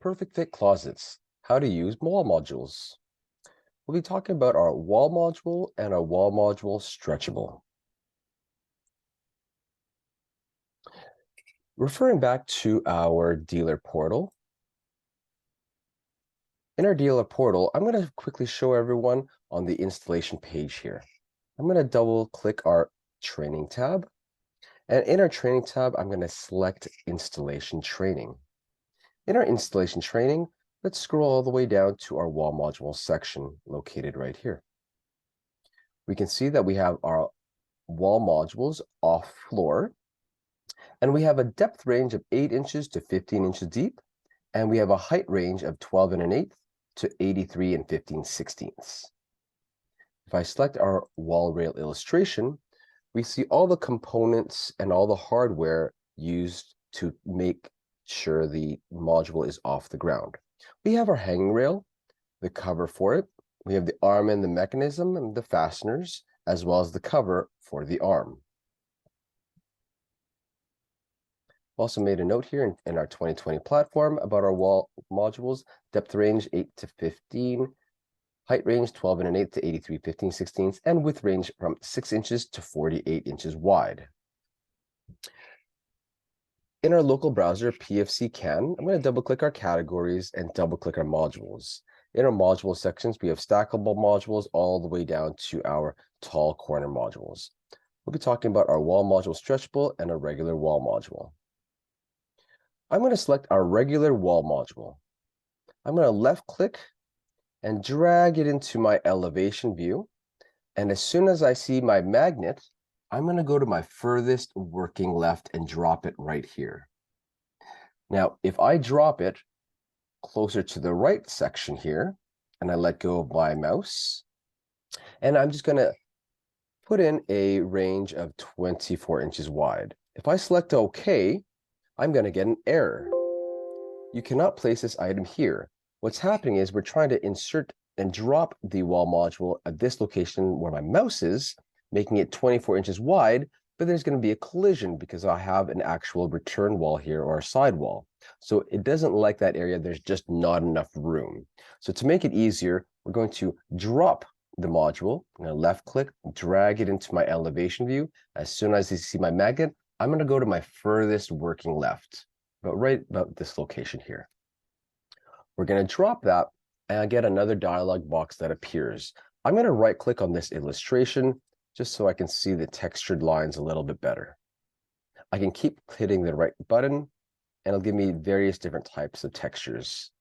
Perfect Fit Closets, how to use wall modules. We'll be talking about our wall module and our wall module stretchable. Referring back to our dealer portal. In our dealer portal, I'm going to quickly show everyone on the installation page here. I'm going to double click our training tab. And in our training tab, I'm going to select installation training. In our installation training, let's scroll all the way down to our wall module section located right here. We can see that we have our wall modules off floor, and we have a depth range of 8 inches to 15 inches deep, and we have a height range of 12 1/8 to 83 15/16. If I select our wall rail illustration, we see all the components and all the hardware used to make sure the module is off the ground. We have our hanging rail, the cover for it. We have the arm and the mechanism and the fasteners, as well as the cover for the arm. Also made a note here in our 2020 platform about our wall modules: depth range 8 to 15, height range 12 1/8 to 83 15/16, and width range from 6 inches to 48 inches wide. In our local browser, PFC-CAN, I'm going to double-click our categories and double-click our modules. In our module sections, we have stackable modules all the way down to our tall corner modules. We'll be talking about our wall module stretchable and a regular wall module. I'm going to select our regular wall module. I'm going to left-click and drag it into my elevation view. And as soon as I see my magnet, I'm going to go to my furthest working left and drop it right here. Now, if I drop it closer to the right section here, and I let go of my mouse, and I'm just going to put in a range of 24 inches wide. If I select OK, I'm going to get an error. You cannot place this item here. What's happening is we're trying to insert and drop the wall module at this location where my mouse is, making it 24 inches wide, but there's going to be a collision because I have an actual return wall here or a side wall. So it doesn't like that area. There's just not enough room. So to make it easier, we're going to drop the module. I'm going to left click, drag it into my elevation view. As soon as I see my magnet, I'm going to go to my furthest working left, right about this location here. We're going to drop that, and I get another dialog box that appears. I'm going to right click on this illustration just so I can see the textured lines a little bit better. I can keep hitting the right button, and it'll give me various different types of textures.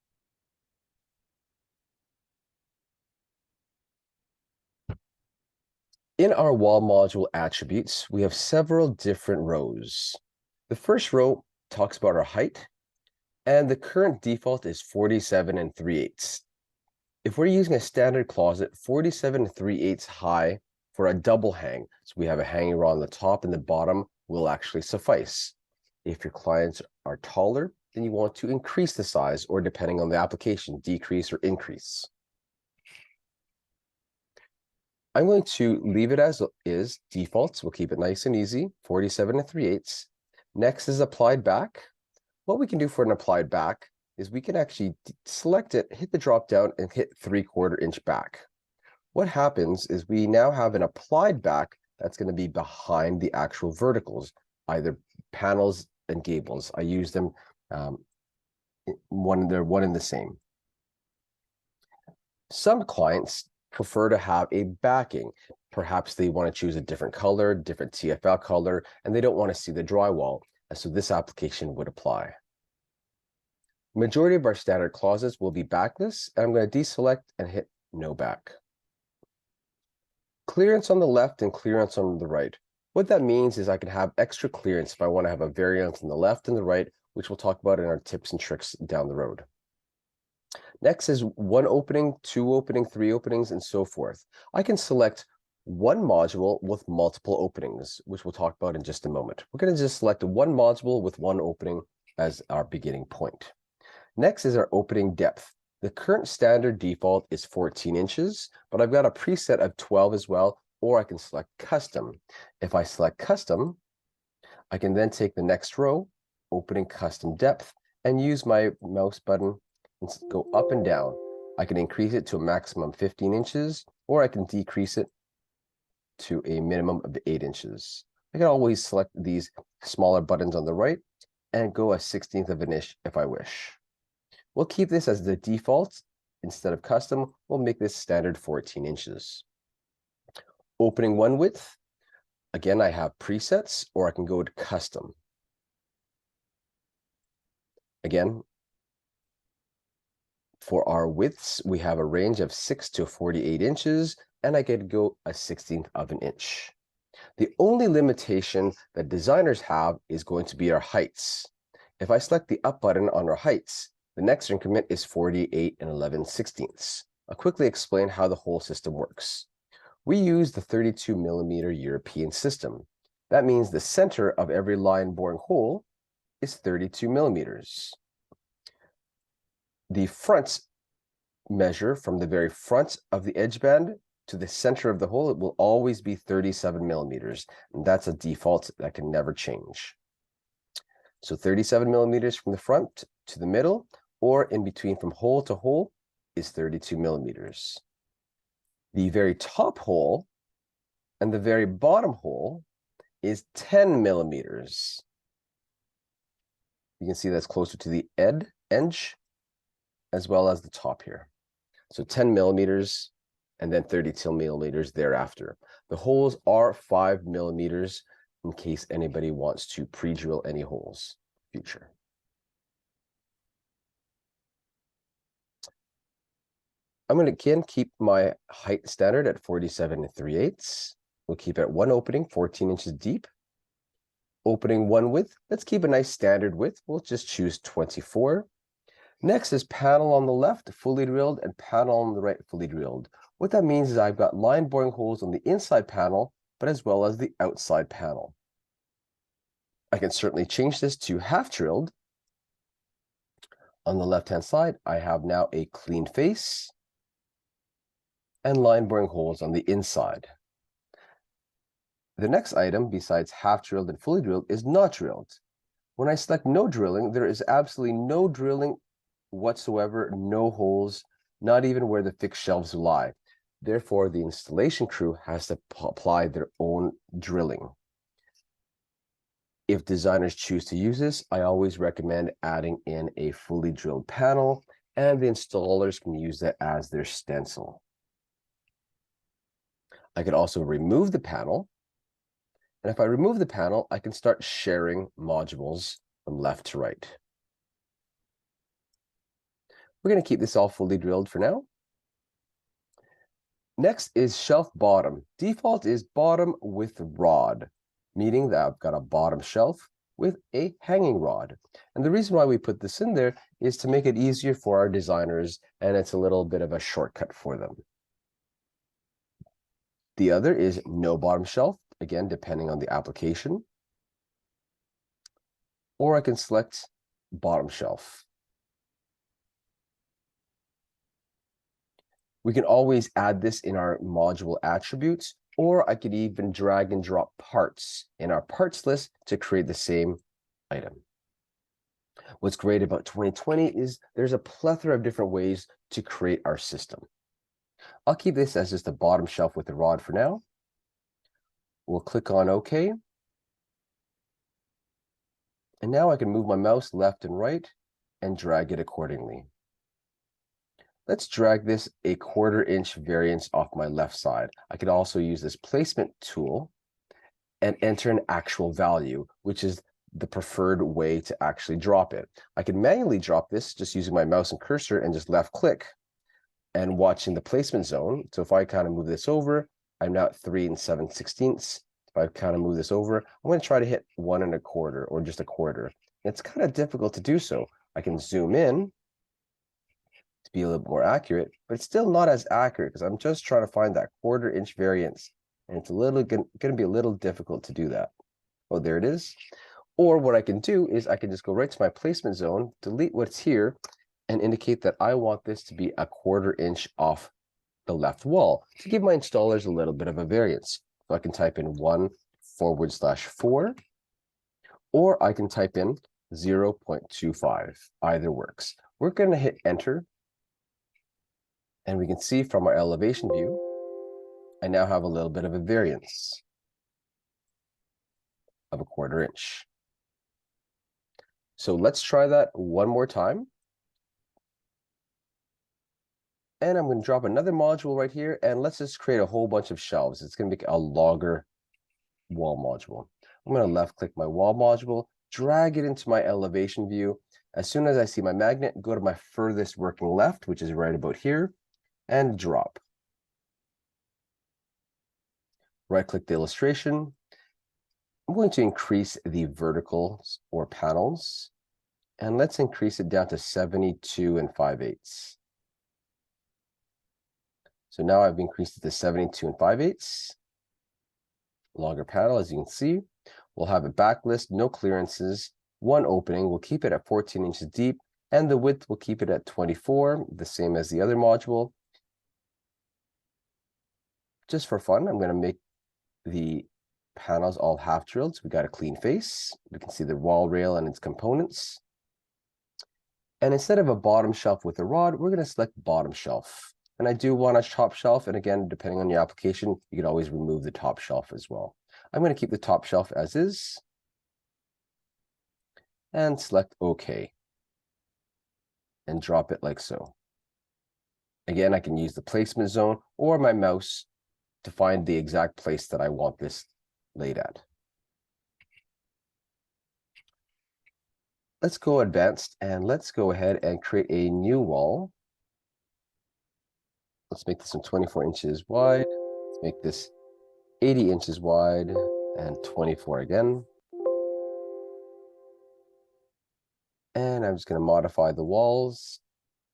In our wall module attributes, we have several different rows. The first row talks about our height, and the current default is 47 3/8. If we're using a standard closet, 47 3/8 high for a double hang, so we have a hanging rod on the top and the bottom, will actually suffice. If your clients are taller, then you want to increase the size, or depending on the application, decrease or increase. I'm going to leave it as is, defaults. We'll keep it nice and easy, 47 3/8. Next is applied back. What we can do for an applied back is we can actually select it, hit the drop down, and hit 3/4 inch back. What happens is we now have an applied back that's going to be behind the actual verticals, either panels and gables. I use them, they're one and the same. Some clients prefer to have a backing. Perhaps they want to choose a different color, different TFL color, and they don't want to see the drywall. And so this application would apply. Majority of our standard closets will be backless, and I'm going to deselect and hit no back. Clearance on the left and clearance on the right. What that means is I can have extra clearance if I want to have a variance on the left and the right, which we'll talk about in our tips and tricks down the road. Next is 1 opening, 2 opening, 3 openings, and so forth. I can select one module with multiple openings, which we'll talk about in just a moment. We're going to just select one module with 1 opening as our beginning point. Next is our opening depth. The current standard default is 14 inches, but I've got a preset of 12 as well, or I can select custom. If I select custom, I can then take the next row, opening custom depth, and use my mouse button and go up and down. I can increase it to a maximum 15 inches, or I can decrease it to a minimum of 8 inches. I can always select these smaller buttons on the right and go a 1/16 of an inch if I wish. We'll keep this as the default. Instead of custom, we'll make this standard 14 inches. Opening one width, again, I have presets, or I can go to custom. Again, for our widths, we have a range of 6 to 48 inches, and I could go a 1/16 of an inch. The only limitation that designers have is going to be our heights. If I select the up button on our heights, the next increment is 48 and 11/16. I'll quickly explain how the whole system works. We use the 32 millimeter European system. That means the center of every line boring hole is 32 millimeters. The front measure from the very front of the edge band to the center of the hole, it will always be 37 millimeters. And that's a default that can never change. So 37 millimeters from the front to the middle, or in between from hole to hole, is 32 millimeters. The very top hole and the very bottom hole is 10 millimeters. You can see that's closer to the edge as well as the top here. So 10 millimeters and then 32 millimeters thereafter. The holes are 5 millimeters in case anybody wants to pre-drill any holes in the future. I'm going to again keep my height standard at 47 3/8. We'll keep it at one opening, 14 inches deep. Opening one width, let's keep a nice standard width. We'll just choose 24. Next is panel on the left, fully drilled, and panel on the right, fully drilled. What that means is I've got line boring holes on the inside panel, but as well as the outside panel. I can certainly change this to half drilled. On the left-hand side, I have now a clean face and line boring holes on the inside. The next item, besides half drilled and fully drilled, is not drilled. When I select no drilling, there is absolutely no drilling whatsoever, no holes, not even where the fixed shelves lie. Therefore, the installation crew has to apply their own drilling. If designers choose to use this, I always recommend adding in a fully drilled panel, and the installers can use that as their stencil. I could also remove the panel. And if I remove the panel, I can start sharing modules from left to right. We're going to keep this all fully drilled for now. Next is shelf bottom. Default is bottom with rod, meaning that I've got a bottom shelf with a hanging rod. And the reason why we put this in there is to make it easier for our designers, and it's a little bit of a shortcut for them. The other is no bottom shelf, again, depending on the application. Or I can select bottom shelf. We can always add this in our module attributes, or I could even drag and drop parts in our parts list to create the same item. What's great about 2020 is there's a plethora of different ways to create our system. I'll keep this as just a bottom shelf with the rod for now. We'll click on OK. And now I can move my mouse left and right and drag it accordingly. Let's drag this a 1/4 inch variance off my left side. I could also use this placement tool and enter an actual value, which is the preferred way to actually drop it. I can manually drop this just using my mouse and cursor and just left click and watching the placement zone. So if I kind of move this over, I'm now at 3 7/16. If I kind of move this over, I'm going to try to hit 1 1/4 or just a 1/4. It's kind of difficult to do so. I can zoom in to be a little bit more accurate, but it's still not as accurate because I'm just trying to find that 1/4 inch variance, and it's a little going to be a little difficult to do that. Oh, there it is. Or what I can do is I can just go right to my placement zone, delete what's here, and indicate that I want this to be a 1/4 inch off the left wall to give my installers a little bit of a variance. So I can type in 1/4, or I can type in 0.25. Either works. we're going to hit enter. And we can see from our elevation view, I now have a little bit of a variance of a 1/4 inch. So let's try that one more time. And I'm going to drop another module right here, and let's just create a whole bunch of shelves. It's going to be a longer wall module. I'm going to left click my wall module, drag it into my elevation view. As soon as I see my magnet, go to my furthest working left, which is right about here, and drop. Right click the illustration. I'm going to increase the verticals or panels, and let's increase it down to 72 5/8. So now I've increased it to 72 5/8. Longer panel, as you can see. We'll have a backlist, no clearances, one opening. We'll keep it at 14 inches deep, and the width we'll keep it at 24, the same as the other module. Just for fun, I'm going to make the panels all half drilled, so we got a clean face. We can see the wall rail and its components. And instead of a bottom shelf with a rod, we're going to select bottom shelf. And I do want a top shelf, and again, depending on your application, you can always remove the top shelf as well. I'm going to keep the top shelf as is, and select OK, and drop it like so. Again, I can use the placement zone or my mouse to find the exact place that I want this laid at. Let's go advanced, and let's go ahead and create a new wall. Let's make this one 24 inches wide. Let's make this 80 inches wide and 24 again. And I'm just going to modify the walls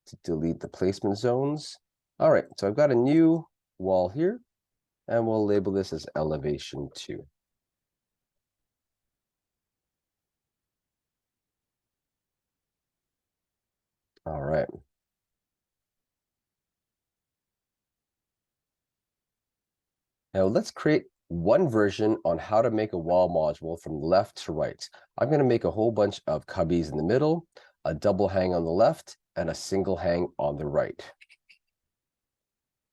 to delete the placement zones. All right, so I've got a new wall here, and we'll label this as elevation 2. All right. Now let's create one version on how to make a wall module from left to right. I'm going to make a whole bunch of cubbies in the middle, a double hang on the left, and a single hang on the right.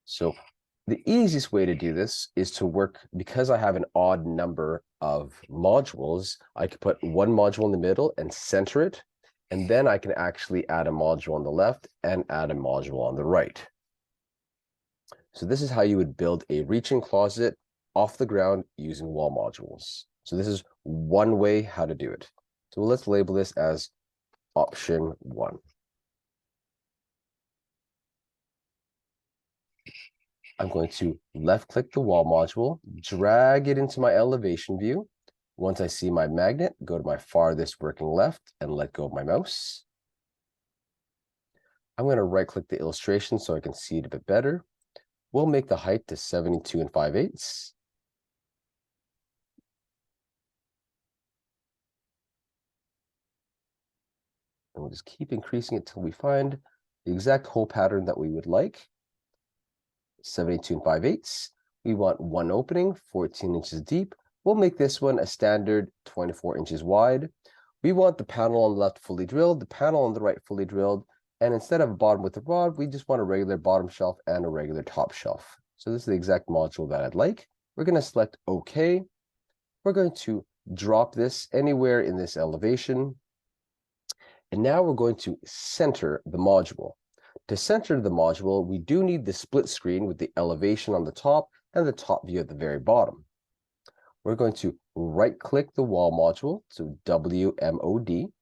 So the easiest way to do this is to work, because I have an odd number of modules, I could put one module in the middle and center it, and then I can actually add a module on the left and add a module on the right. So this is how you would build a reach-in closet off the ground using wall modules. So this is one way how to do it. So let's label this as option 1. I'm going to left-click the wall module, drag it into my elevation view. Once I see my magnet, go to my farthest working left and let go of my mouse. I'm going to right-click the illustration so I can see it a bit better. We'll make the height to 72 5/8. And we'll just keep increasing it till we find the exact hole pattern that we would like. 72 5/8. We want one opening, 14 inches deep. We'll make this one a standard 24 inches wide. We want the panel on the left fully drilled, the panel on the right fully drilled, and instead of a bottom with a rod, we just want a regular bottom shelf and a regular top shelf. So this is the exact module that I'd like. We're going to select OK. We're going to drop this anywhere in this elevation. And now we're going to center the module. To center the module, we do need the split screen with the elevation on the top and the top view at the very bottom. We're going to right-click the wall module, so WMOD.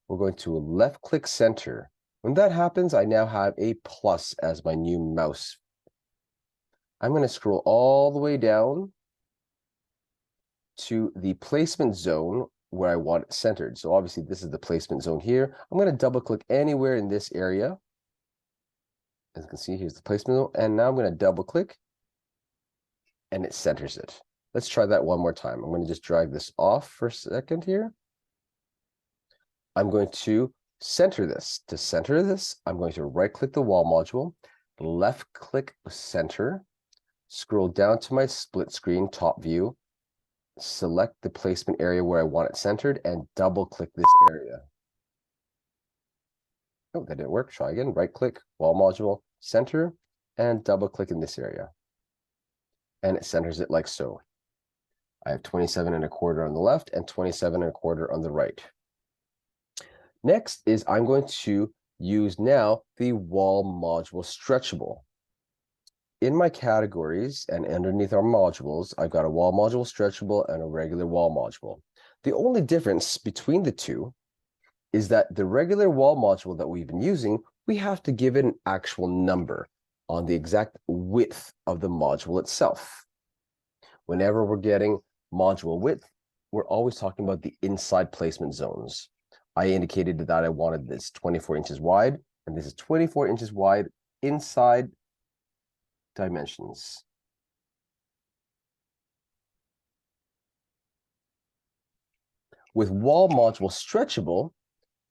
We're going to left-click center. When that happens, I now have a plus as my new mouse. I'm going to scroll all the way down to the placement zone where I want it centered. So obviously this is the placement zone here. I'm going to double-click anywhere in this area. As you can see, here's the placement zone. And now I'm going to double-click, and it centers it. Let's try that one more time. I'm going to just drag this off for a second here. I'm going to center this. To center this, I'm going to right-click the wall module, left-click center, scroll down to my split screen top view, select the placement area where I want it centered, and double-click this area. Oh, that didn't work. Try again. Right click, wall module, center, and double click in this area. And it centers it like so. I have 27.25 on the left and 27.25 on the right. Next is I'm going to use now the wall module stretchable. In my categories and underneath our modules, I've got a wall module stretchable and a regular wall module. The only difference between the two is that the regular wall module that we've been using, we have to give it an actual number on the exact width of the module itself. Whenever we're getting module width, we're always talking about the inside placement zones. I indicated that I wanted this 24 inches wide, and this is 24 inches wide inside dimensions. With wall module stretchable,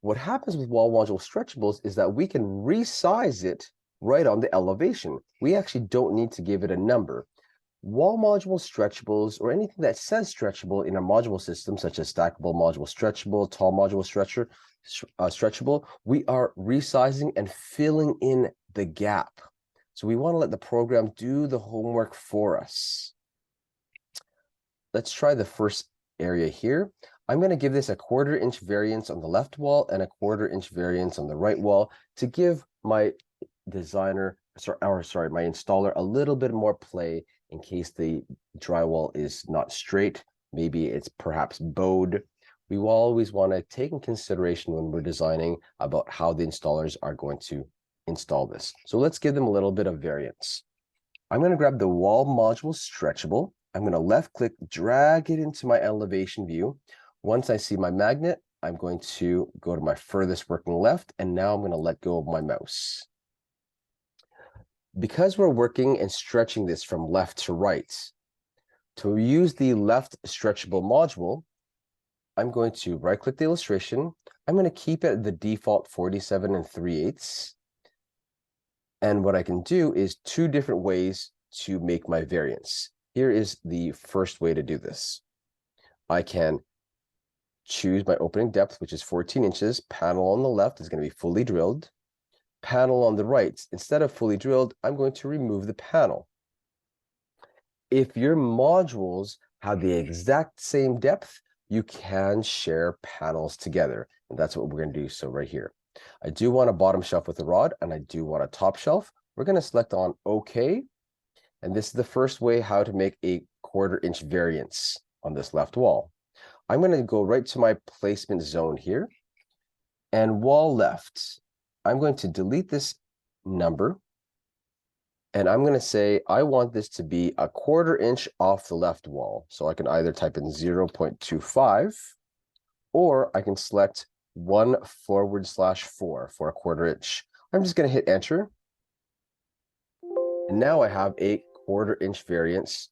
what happens with wall module stretchables is that we can resize it right on the elevation. We actually don't need to give it a number. Wall module stretchables, or anything that says stretchable in a module system, such as stackable module stretchable, tall module stretchable, we are resizing and filling in the gap. So we want to let the program do the homework for us. Let's try the first area here. I'm going to give this a 1/4 inch variance on the left wall and a 1/4 inch variance on the right wall to give my designer, my installer a little bit more play in case the drywall is not straight. Maybe it's perhaps bowed. We will always want to take in consideration when we're designing about how the installers are going to install this. So let's give them a little bit of variance. I'm going to grab the wall module stretchable. I'm going to left click, drag it into my elevation view. Once I see my magnet, I'm going to go to my furthest working left, and now I'm going to let go of my mouse. Because we're working and stretching this from left to right, to use the left stretchable module, I'm going to right click the illustration. I'm going to keep it the default 47 3/8. And what I can do is 2 different ways to make my variance. Here is the first way to do this. I can choose my opening depth, which is 14 inches. Panel on the left is going to be fully drilled. Panel on the right, instead of fully drilled, I'm going to remove the panel. If your modules have the exact same depth, you can share panels together. And that's what we're going to do. So right here, I do want a bottom shelf with a rod, and I do want a top shelf. We're going to select on OK. And this is the first way how to make a 1/4 inch variance on this left wall. I'm going to go right to my placement zone here. And wall left, I'm going to delete this number. And I'm going to say I want this to be a 1/4 inch off the left wall. So I can either type in 0.25, or I can select 1/4 for a 1/4 inch. I'm just going to hit enter. And now I have a 1/4 inch variance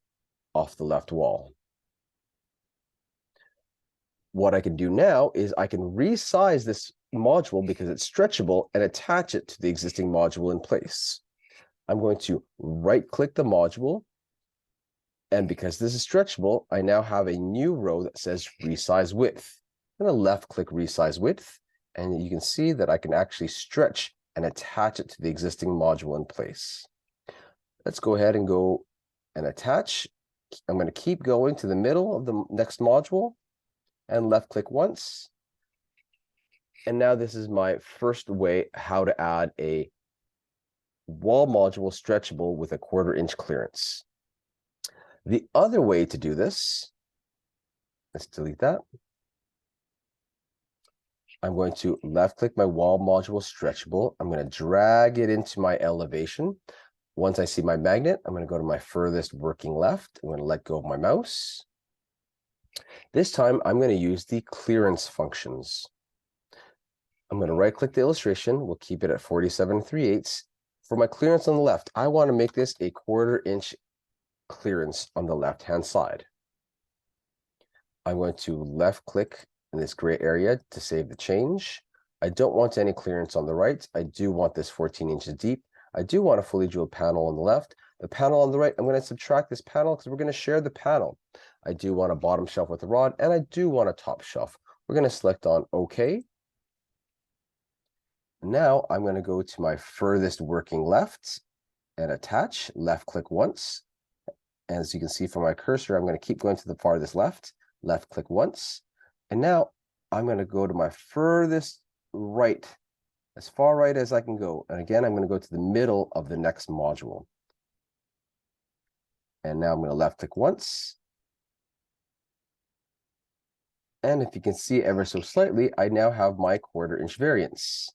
off the left wall. What I can do now is I can resize this module because it's stretchable and attach it to the existing module in place. I'm going to right click the module. And because this is stretchable, I now have a new row that says resize width. I'm going to left click resize width, and you can see that I can actually stretch and attach it to the existing module in place. Let's go ahead and go and attach. I'm going to keep going to the middle of the next module and left click once. And now this is my first way how to add a wall module stretchable with a 1/4 inch clearance. The other way to do this, let's delete that. I'm going to left click my wall module stretchable. I'm going to drag it into my elevation. Once I see my magnet, I'm going to go to my furthest working left. I'm going to let go of my mouse. This time, I'm going to use the clearance functions. I'm going to right click the illustration. We'll keep it at 47 3/8. For my clearance on the left, I want to make this a 1/4 inch clearance on the left-hand side. I'm going to left click in this gray area to save the change. I don't want any clearance on the right. I do want this 14 inches deep. I do want a fully drilled panel on the left. The panel on the right, I'm going to subtract this panel because we're going to share the panel. I do want a bottom shelf with a rod, and I do want a top shelf. We're going to select on OK. Now I'm going to go to my furthest working left and attach, left click once. As you can see from my cursor, I'm going to keep going to the farthest left click once. And now I'm going to go to my furthest right, as far right as I can go. And again, I'm going to go to the middle of the next module. And now I'm going to left click once. And if you can see ever so slightly, I now have my 1/4 inch variance.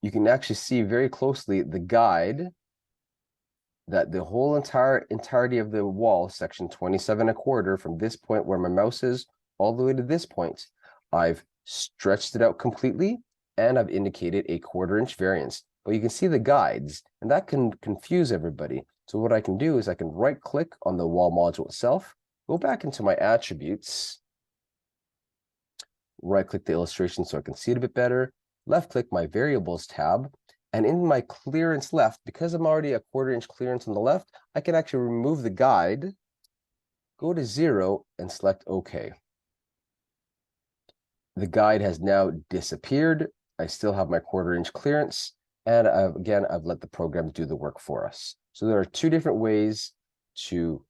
You can actually see very closely the guide that the whole entirety of the wall, section 27 1/4, from this point where my mouse is all the way to this point, I've stretched it out completely and I've indicated a 1/4 inch variance. But you can see the guides, and that can confuse everybody. So what I can do is I can right click on the wall module itself, go back into my attributes, right click the illustration so I can see it a bit better, left click my variables tab, and in my clearance left, because I'm already a 1/4 inch clearance on the left, I can actually remove the guide, go to 0, and select OK. The guide has now disappeared. I still have my 1/4 inch clearance, and again, I've let the program do the work for us. So there are two different ways to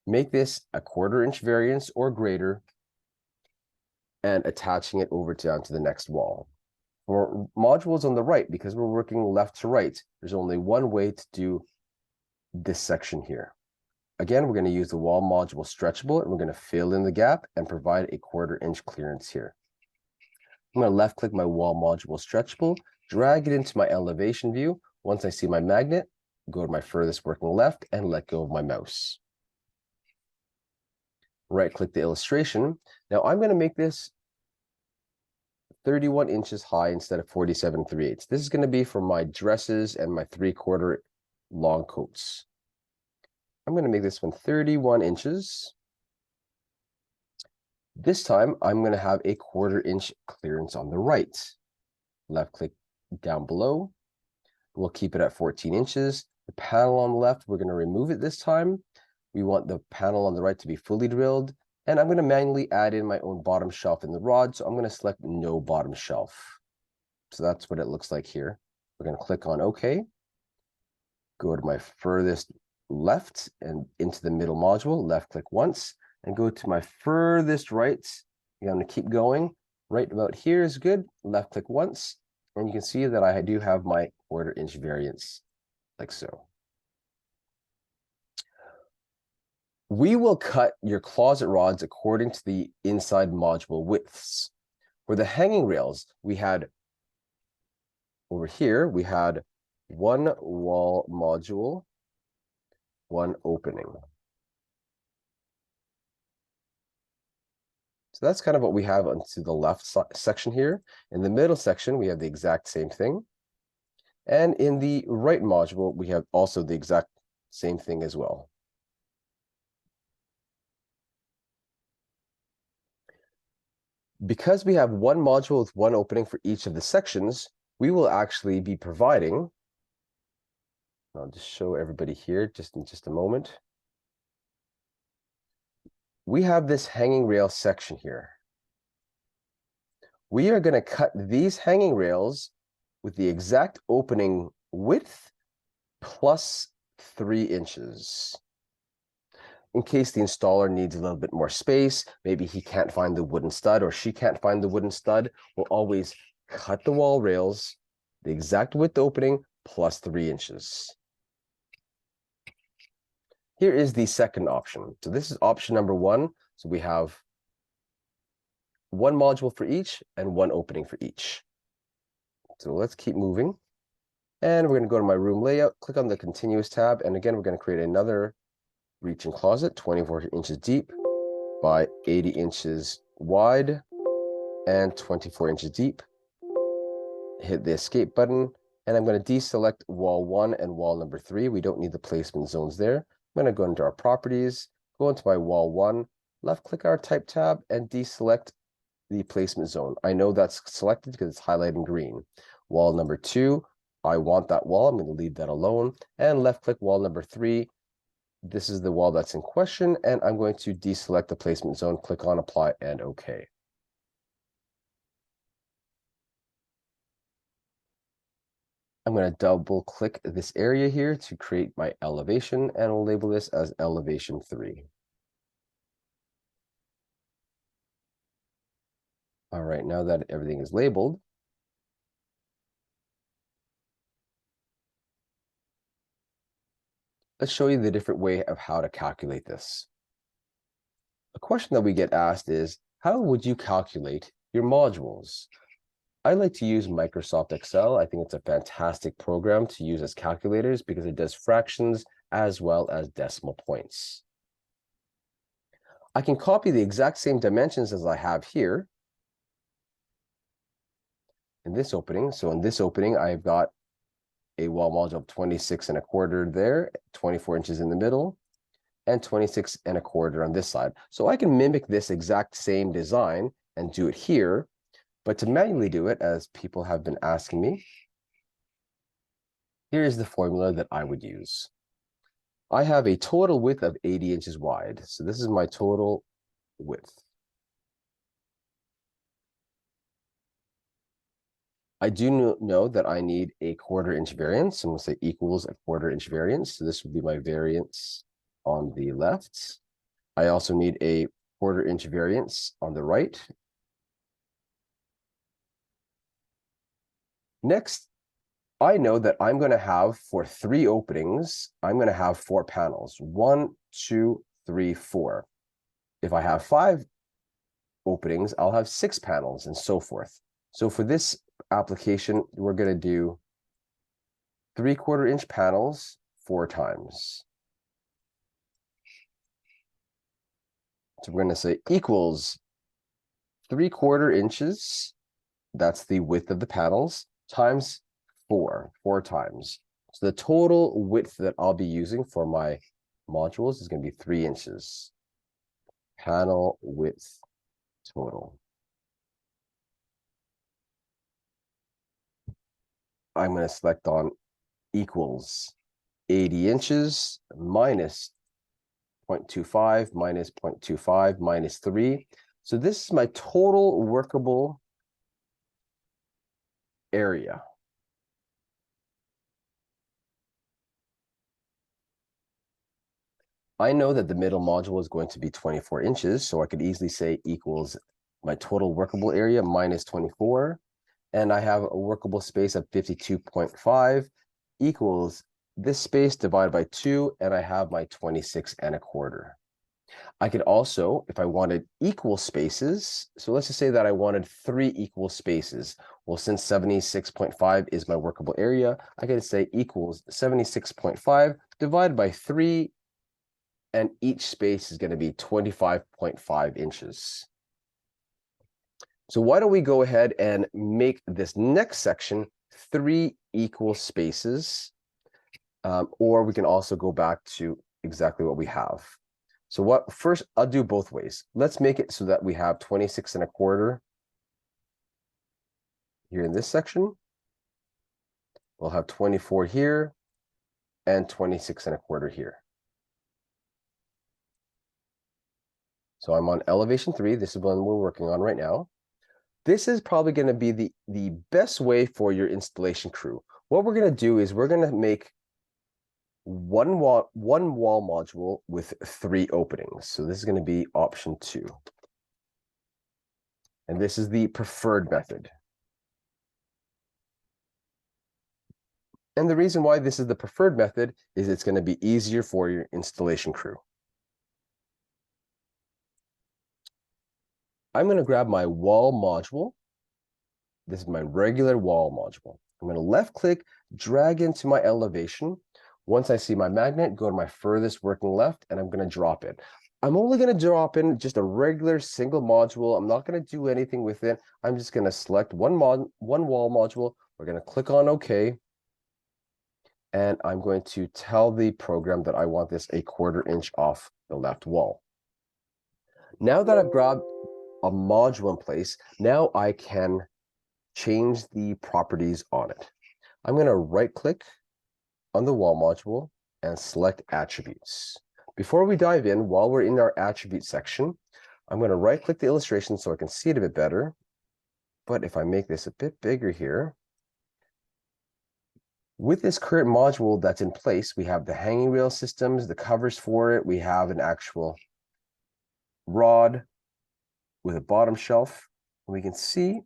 make this a 1/4 inch variance or greater and attaching it over down to the next wall. For modules on the right, because we're working left to right, there's only one way to do this section here. Again, we're going to use the wall module stretchable, and we're going to fill in the gap and provide a 1/4 inch clearance here. I'm going to left click my wall module stretchable, drag it into my elevation view. Once I see my magnet, go to my furthest working left and let go of my mouse. Right click the illustration. Now I'm going to make this 31 inches high instead of 47 3/8. This is going to be for my dresses and my 3/4 long coats. I'm going to make this one 31 inches. This time I'm going to have a 1/4 inch clearance on the right. Left click down below. We'll keep it at 14 inches. The panel on the left, we're going to remove it this time. We want the panel on the right to be fully drilled. And I'm going to manually add in my own bottom shelf in the rod. So I'm going to select no bottom shelf. So that's what it looks like here. We're going to click on OK. Go to my furthest left and into the middle module, left click once, and go to my furthest right. I'm going to keep going. Right about here is good. Left click once, and you can see that I do have my 1/4 inch variance, like so. We will cut your closet rods according to the inside module widths. For the hanging rails, we had over here, we had one wall module, one opening. So that's kind of what we have onto the left section here. In the middle section, we have the exact same thing. And in the right module, we have also the exact same thing as well. Because we have one module with one opening for each of the sections, we will actually be providing, I'll just show everybody here just in just a moment. We have this hanging rail section here. We are going to cut these hanging rails with the exact opening width plus 3 inches. In case the installer needs a little bit more space, maybe he can't find the wooden stud or she can't find the wooden stud, we'll always cut the wall rails, the exact width opening plus 3 inches. Here is the second option. So this is option number 1. So we have one module for each and one opening for each. So let's keep moving. And we're going to go to my room layout, click on the continuous tab, and again, we're going to create another reach-in closet, 24 inches deep by 80 inches wide and 24 inches deep. Hit the escape button, and I'm going to deselect wall 1 and wall number 3. We don't need the placement zones there. I'm going to go into our properties, go into my wall 1, left click our type tab, and deselect the placement zone. I know that's selected because it's highlighted in green. Wall number 2, I want that wall. I'm going to leave that alone. And left click wall number 3. This is the wall that's in question, and I'm going to deselect the placement zone, click on apply and OK. I'm going to double click this area here to create my elevation, and we'll label this as elevation 3. All right, now that everything is labeled, let's show you the different way of how to calculate this. A question that we get asked is, how would you calculate your modules? I like to use Microsoft Excel. I think it's a fantastic program to use as calculators because it does fractions as well as decimal points. I can copy the exact same dimensions as I have here in this opening. So in this opening, I've got a wall module of 26¼ there, 24 inches in the middle, and 26¼ on this side. So I can mimic this exact same design and do it here, but to manually do it, as people have been asking me, here is the formula that I would use. I have a total width of 80 inches wide. So this is my total width. I do know that I need a 1/4 inch variance. I'm going to say equals a 1/4 inch variance. So this would be my variance on the left. I also need a 1/4 inch variance on the right. Next, I know that I'm going to have, for 3 openings, I'm going to have 4 panels. 1, 2, 3, 4. If I have 5 openings, I'll have 6 panels and so forth. So for this application, we're going to do 3/4 inch panels 4 times. So we're going to say equals 3/4 inches, that's the width of the panels, times 4 times. So the total width that I'll be using for my modules is going to be 3 inches. Panel width total. I'm going to select on equals 80 inches minus 0.25 minus 0.25 minus 3. So this is my total workable area. I know that the middle module is going to be 24 inches, so I could easily say equals my total workable area minus 24. And I have a workable space of 52.5 equals this space divided by 2, and I have my 26¼ I could also, if I wanted equal spaces, so let's just say that I wanted 3 equal spaces. Well, since 76.5 is my workable area, I could say equals 76.5 divided by 3, and each space is going to be 25.5 inches. So why don't we go ahead and make this next section 3 equal spaces, or we can also go back to exactly what we have. So first, I'll do both ways. Let's make it so that we have 26¼ here in this section. We'll have 24 here and 26¼ here. So I'm on elevation 3. This is one we're working on right now. This is probably going to be the best way for your installation crew. What we're going to do is we're going to make one wall module with 3 openings. So this is going to be option 2. And this is the preferred method. And the reason why this is the preferred method is it's going to be easier for your installation crew. I'm going to grab my wall module. This is my regular wall module. I'm going to left click, drag into my elevation. Once I see my magnet, go to my furthest working left, and I'm going to drop it. I'm only going to drop in just a regular single module. I'm not going to do anything with it. I'm just going to select one wall module. We're going to click on OK. And I'm going to tell the program that I want this a 1/4 inch off the left wall. Now that I've grabbed a module in place, now I can change the properties on it. I'm going to right click on the wall module and select attributes. Before we dive in, while we're in our attribute section, I'm going to right click the illustration so I can see it a bit better. But if I make this a bit bigger here, With this current module that's in place, we have the hanging rail systems, the covers for it. We have an actual rod with a bottom shelf. We can see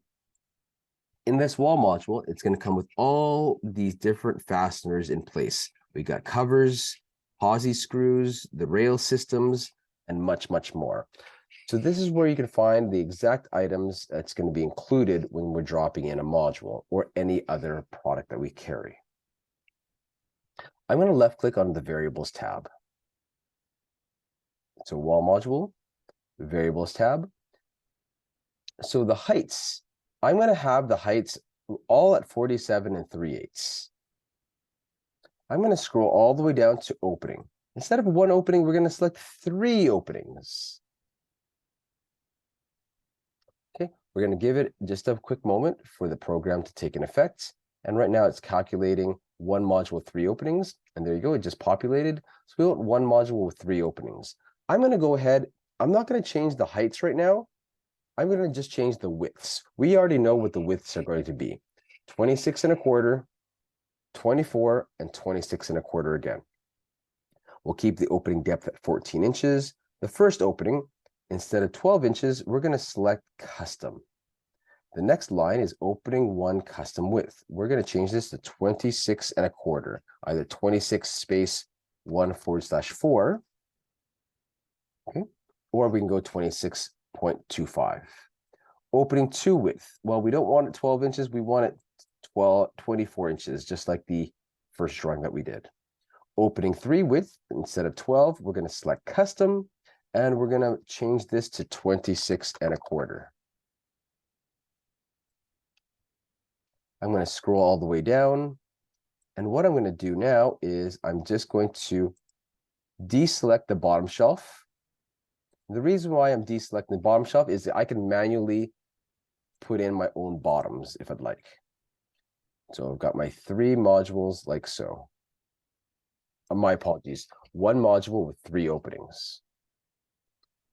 in this wall module, it's going to come with all these different fasteners in place. We got covers, posi screws, the rail systems, and much, much more. So this is where you can find the exact items that's going to be included when we're dropping in a module or any other product that we carry. I'm going to left click on the variables tab. So wall module, variables tab. So the heights, I'm going to have the heights all at 47 3/8. I'm going to scroll all the way down to opening. Instead of one opening, we're going to select 3 openings. Okay, we're going to give it just a quick moment for the program to take an effect. And right now it's calculating one module with 3 openings. And there you go, it just populated. So we want one module with 3 openings. I'm going to go ahead. I'm not going to change the heights right now. I'm going to just change the widths. We already know what the widths are going to be. 26 1/4, 24, and 26 1/4 again. We'll keep the opening depth at 14 inches. The first opening, instead of 12 inches, we're going to select custom. The next line is opening 1 custom width. We're going to change this to 26 1/4, either 26 space 1/4. Okay, or we can go 26.25. Opening 2 width. Well, we don't want it 12 inches. We want it 24 inches, just like the first drawing that we did. Opening 3 width, instead of 12, we're going to select custom, and we're going to change this to 26 1/4. I'm going to scroll all the way down. And what I'm going to do now is I'm just going to deselect the bottom shelf. The reason why I'm deselecting the bottom shelf is that I can manually put in my own bottoms if I'd like. So I've got my 3 modules like so. My apologies, 1 module with 3 openings.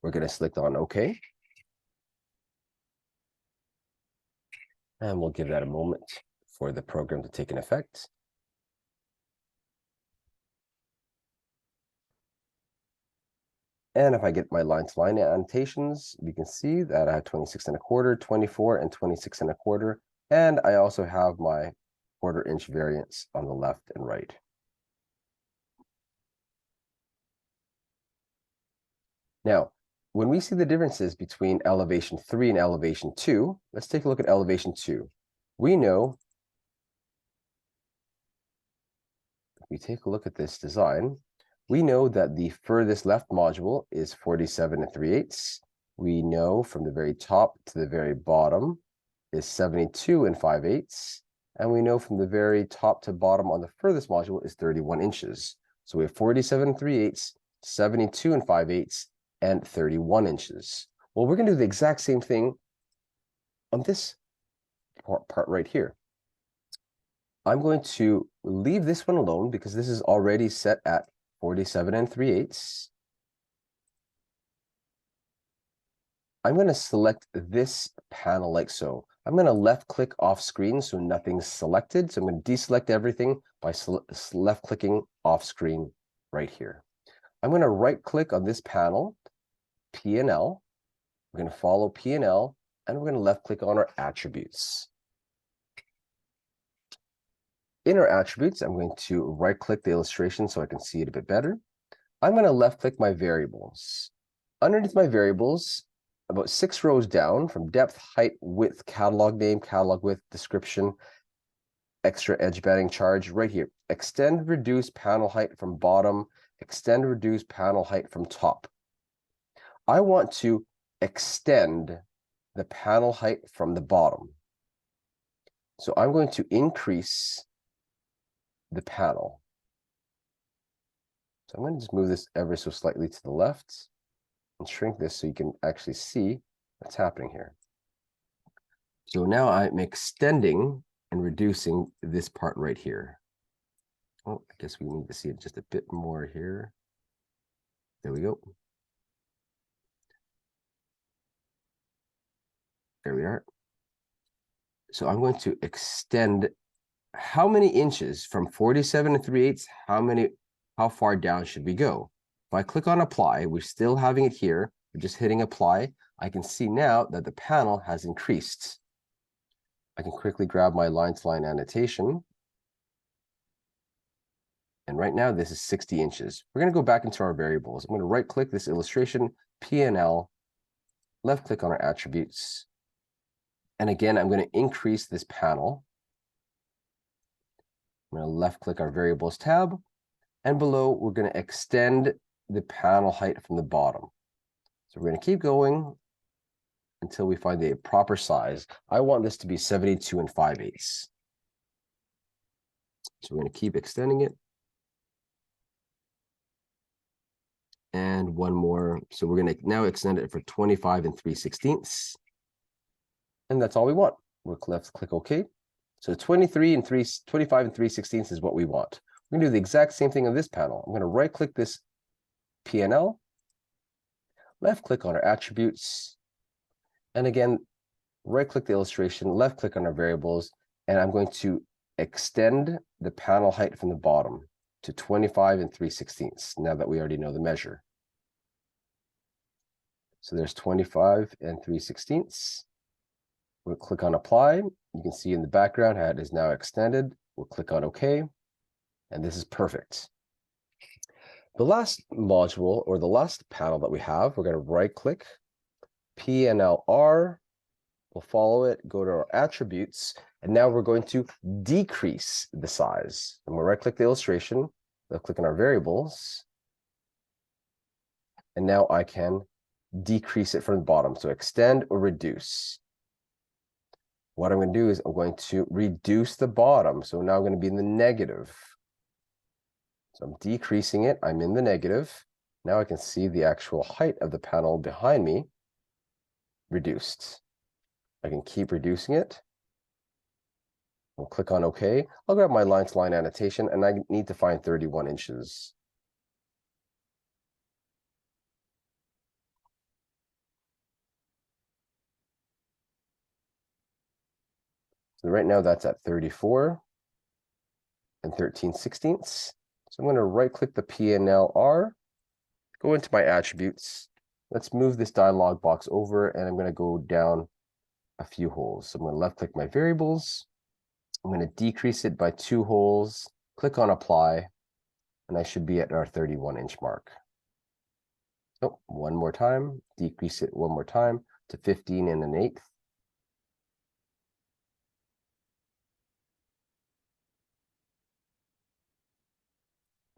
We're going to select on OK. And we'll give that a moment for the program to take an effect. And if I get my line-to-line annotations, we can see that I have 26 1/4, 24, and 26 1/4. And I also have my 1/4 inch variance on the left and right. Now, when we see the differences between elevation 3 and elevation 2, let's take a look at elevation 2. We know, if we take a look at this design, we know that the furthest left module is 47 3/8. We know from the very top to the very bottom is 72 5/8. And we know from the very top to bottom on the furthest module is 31 inches. So we have 47 3/8, 72 5/8, and 31 inches. Well, we're going to do the exact same thing on this part right here. I'm going to leave this one alone because this is already set at 47 3/8. I'm going to select this panel like so. I'm going to left click off screen so nothing's selected. So I'm going to deselect everything by left clicking off screen right here. I'm going to right click on this panel, P&L. We're going to follow P&L, and we're going to left click on our attributes. In our attributes, I'm going to right click the illustration so I can see it a bit better. I'm going to left click my variables. Underneath my variables, about 6 rows down from depth, height, width, catalog name, catalog width, description, extra edge banding charge, right here. Extend, reduce panel height from bottom, extend, reduce panel height from top. I want to extend the panel height from the bottom. So I'm going to increase the panel. So I'm going to just move this ever so slightly to the left and shrink this so you can actually see what's happening here. So now I'm extending and reducing this part right here. Oh, I guess we need to see it just a bit more here. There we go. There we are. So I'm going to extend how many inches from 47 3/8, how far down should we go? If I click on apply, we're still having it here. We're just hitting apply. I can see now that the panel has increased. I can quickly grab my line-to-line annotation. And right now, this is 60 inches. We're going to go back into our variables. I'm going to right-click this illustration, PNL, left-click on our attributes. And again, I'm going to increase this panel. I'm going to left-click our variables tab. And below, we're going to extend the panel height from the bottom. So we're going to keep going until we find the proper size. I want this to be 72 5/8. So we're going to keep extending it. And one more. So we're going to now extend it for 25 3/16. And that's all we want. We'll click OK. So 25 3/16 is what we want. We're going to do the exact same thing on this panel. I'm going to right-click this PNL, left-click on our attributes, and again, right-click the illustration, left-click on our variables, and I'm going to extend the panel height from the bottom to 25 3/16, now that we already know the measure. So there's 25 3/16. We'll click on apply. You can see in the background how it is now extended. We'll click on OK, and this is perfect. The last module, or the last panel that we have, we're going to right-click, PNLR, we'll follow it, go to our attributes, and now we're going to decrease the size. And we'll right-click the illustration, we'll click on our variables, and now I can decrease it from the bottom, so extend or reduce. What I'm going to do is I'm going to reduce the bottom, so now I'm going to be in the negative. So I'm decreasing it, I'm in the negative. Now I can see the actual height of the panel behind me reduced. I can keep reducing it. I'll click on OK. I'll grab my line-to-line annotation, and I need to find 31 inches. So right now that's at 34 13/16. So I'm going to right-click the PNLR, go into my attributes. Let's move this dialog box over, and I'm going to go down a few holes. So I'm going to left-click my variables. I'm going to decrease it by 2 holes, click on apply, and I should be at our 31-inch mark. Oh, one more time, decrease it one more time to 15 1/8.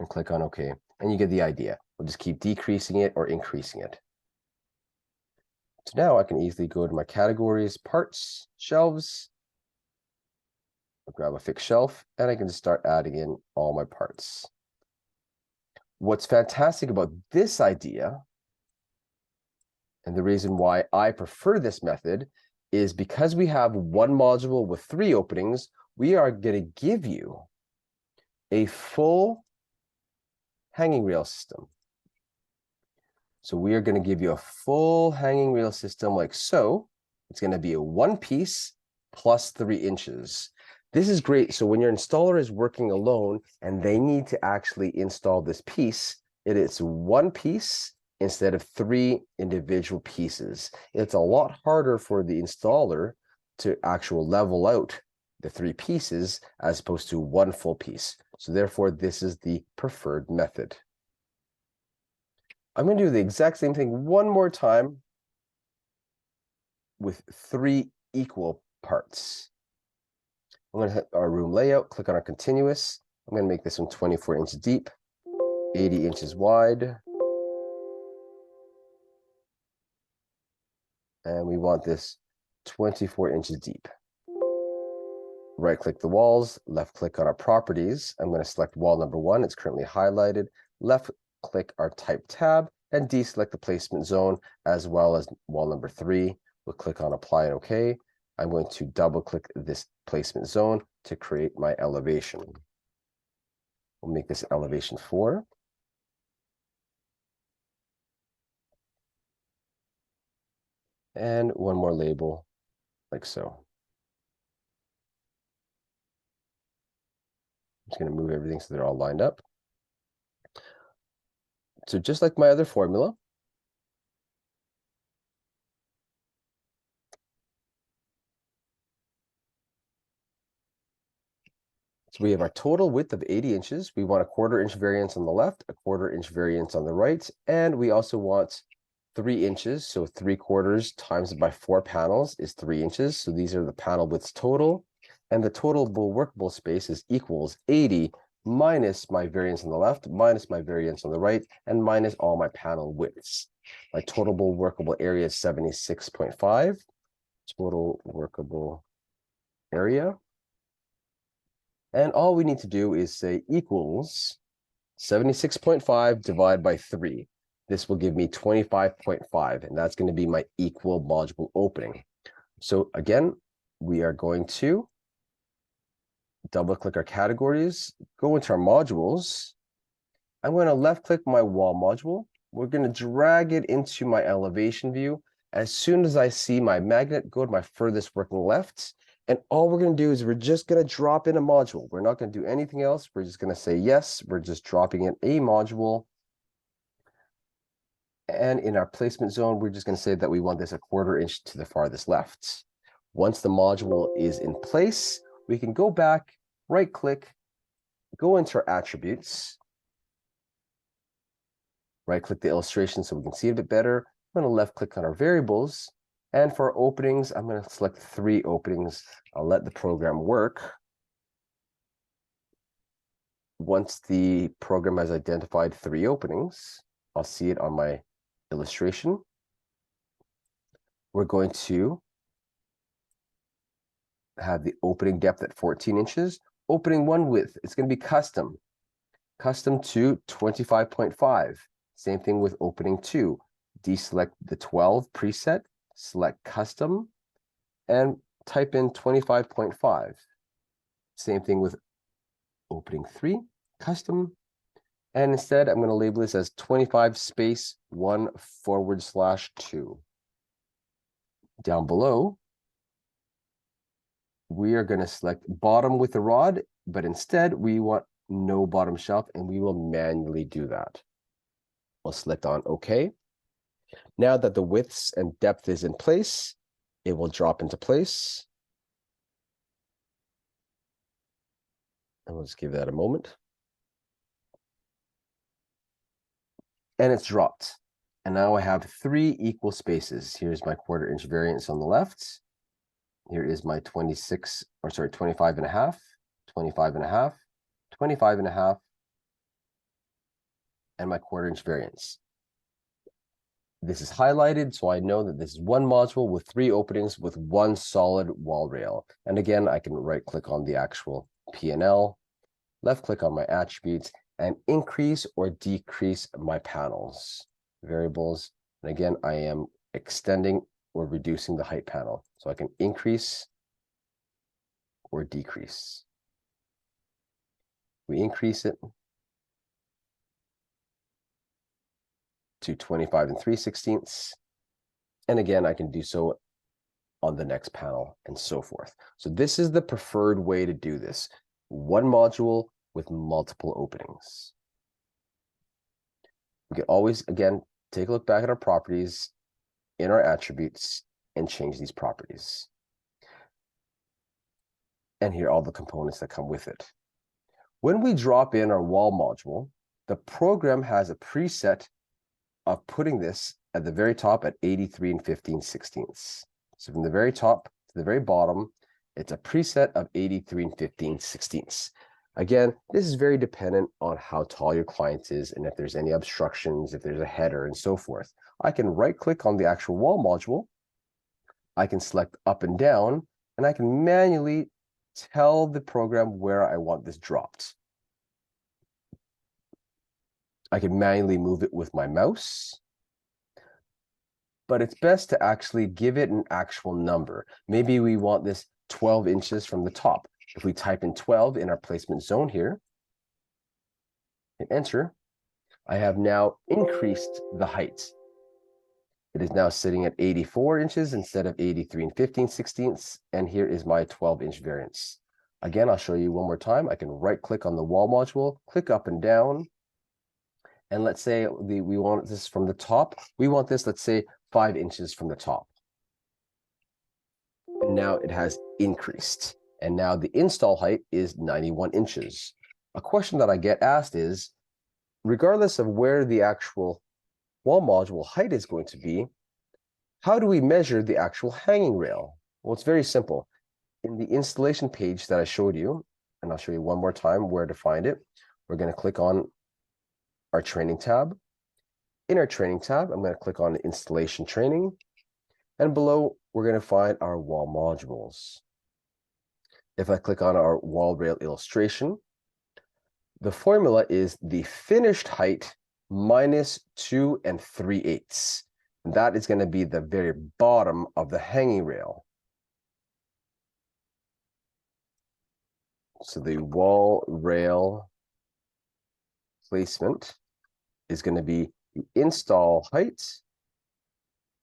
And click on OK. And you get the idea. We'll just keep decreasing it or increasing it. So now I can easily go to my categories, parts, shelves. I'll grab a fixed shelf, and I can just start adding in all my parts. What's fantastic about this idea, and the reason why I prefer this method, is because we have one module with 3 openings, we are going to give you a full hanging rail system. So we are going to give you a full hanging rail system like so. It's going to be a 1 piece plus 3 inches. This is great. So when your installer is working alone and they need to actually install this piece, it is 1 piece instead of 3 individual pieces. It's a lot harder for the installer to actually level out the 3 pieces as opposed to 1 full piece. So therefore, this is the preferred method. I'm going to do the exact same thing one more time with 3 equal parts. I'm going to hit our room layout, click on our continuous. I'm going to make this one 24 inches deep, 80 inches wide. And we want this 24 inches deep. Right-click the walls, left-click on our properties. I'm going to select wall number 1. It's currently highlighted. Left-click our type tab and deselect the placement zone as well as wall number 3. We'll click on apply and OK. I'm going to double-click this placement zone to create my elevation. We'll make this elevation 4. And one more label, like so. just going to move everything so they're all lined up. So just like my other formula, so we have our total width of 80 inches. We want a 1/4 inch variance on the left, a 1/4 inch variance on the right, and we also want 3 inches. So 3/4 times by 4 panels is 3 inches. So these are the panel widths total. And the total workable space is equals 80 minus my variance on the left, minus my variance on the right, and minus all my panel widths. My total workable area is 76.5. Total workable area. And all we need to do is say equals 76.5 divided by 3. This will give me 25.5, and that's going to be my equal module opening. So again, we are going to double-click our categories, go into our modules. I'm going to left-click my wall module. We're going to drag it into my elevation view. As soon as I see my magnet, go to my furthest working left. And all we're going to do is we're just going to drop in a module. We're not going to do anything else. We're just going to say yes. We're just dropping in a module. And in our placement zone, we're just going to say that we want this a 1/4 inch to the farthest left. Once the module is in place, we can go back, right-click, go into our attributes, right-click the illustration so we can see it a bit better. I'm going to left-click on our variables. And for our openings, I'm going to select 3 openings. I'll let the program work. Once the program has identified 3 openings, I'll see it on my illustration. We're going to have the opening depth at 14 inches. Opening 1 width, it's going to be custom. Custom to 25.5. Same thing with opening 2. Deselect the 12 preset. Select custom and type in 25.5. Same thing with opening 3, custom. And instead, I'm going to label this as 25 space 1/2. Down below, we are going to select bottom with the rod, but instead we want no bottom shelf, and we will manually do that. We'll select on OK. Now that the widths and depth is in place, it will drop into place. And we'll just give that a moment. And it's dropped. And now I have 3 equal spaces. Here's my 1/4 inch variance on the left. Here is my 25.5, 25.5, 25.5, and my 1/4 inch variance. This is highlighted, so I know that this is one module with 3 openings with 1 solid wall rail. And again, I can right-click on the actual P&L, left-click on my attributes, and increase or decrease my panels, variables. And again, I am extending or reducing the height panel. So I can increase or decrease. We increase it to 25 3/16. And again, I can do so on the next panel and so forth. So this is the preferred way to do this. One module with multiple openings. We can always, again, take a look back at our properties in our attributes and change these properties. And here are all the components that come with it. When we drop in our wall module, the program has a preset of putting this at the very top at 83 15/16. So from the very top to the very bottom, it's a preset of 83 15/16. Again, this is very dependent on how tall your client is and if there's any obstructions, if there's a header and so forth. I can right-click on the actual wall module. I can select up and down, and I can manually tell the program where I want this dropped. I can manually move it with my mouse, but it's best to actually give it an actual number. Maybe we want this 12 inches from the top. If we type in 12 in our placement zone here, and enter, I have now increased the height. It is now sitting at 84 inches instead of 83 15/16, and here is my 12-inch variance. Again, I'll show you one more time. I can right click on the wall module, click up and down. And let's say we want this from the top. We want this, let's say 5 inches from the top. And now it has increased. And now the install height is 91 inches. A question that I get asked is, regardless of where the actual wall module height is going to be, how do we measure the actual hanging rail? Well, it's very simple. In the installation page that I showed you, and I'll show you one more time where to find it, we're going to click on our training tab. In our training tab, I'm going to click on installation training. And below, we're going to find our wall modules. If I click on our wall rail illustration, the formula is the finished height minus 2 3/8. And that is going to be the very bottom of the hanging rail. So the wall rail placement is going to be the install height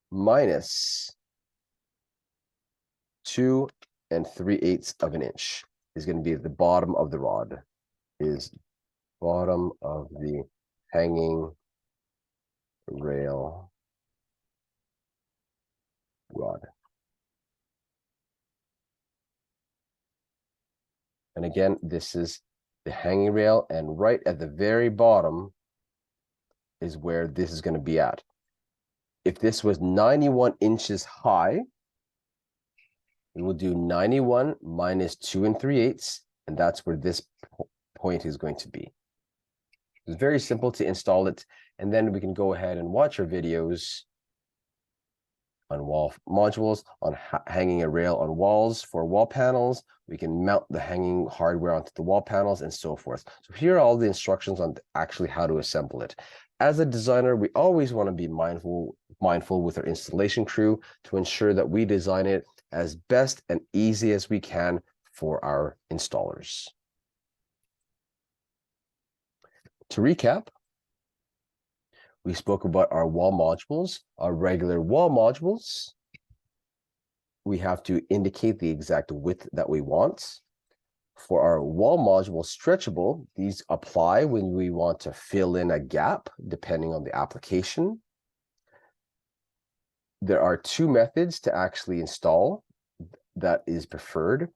minus 2 3/8 of an inch is going to be at the bottom of the rod, is bottom of the hanging rail rod. And again, this is the hanging rail, and right at the very bottom is where this is going to be at. If this was 91 inches high, we will do 91 minus 2 3/8, and that's where this point is going to be. It's very simple to install it, and then we can go ahead and watch our videos on wall modules, on hanging a rail on walls for wall panels. We can mount the hanging hardware onto the wall panels and so forth. So here are all the instructions on actually how to assemble it. As a designer, we always want to be mindful with our installation crew to ensure that we design it as best and easy as we can for our installers. To recap, we spoke about our wall modules, our regular wall modules. We have to indicate the exact width that we want. For our wall module stretchable, these apply when we want to fill in a gap, depending on the application. There are 2 methods to actually install that is preferred.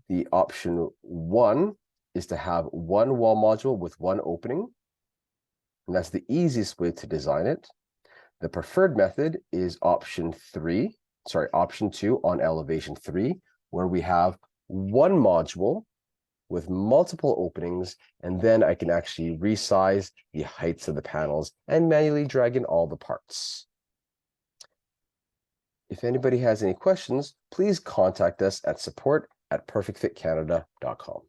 The option 1 is to have one wall module with one opening. And that's the easiest way to design it. The preferred method is option 2 on elevation 3, where we have one module with multiple openings, and then I can actually resize the heights of the panels and manually drag in all the parts. If anybody has any questions, please contact us at support@perfectfitcanada.com.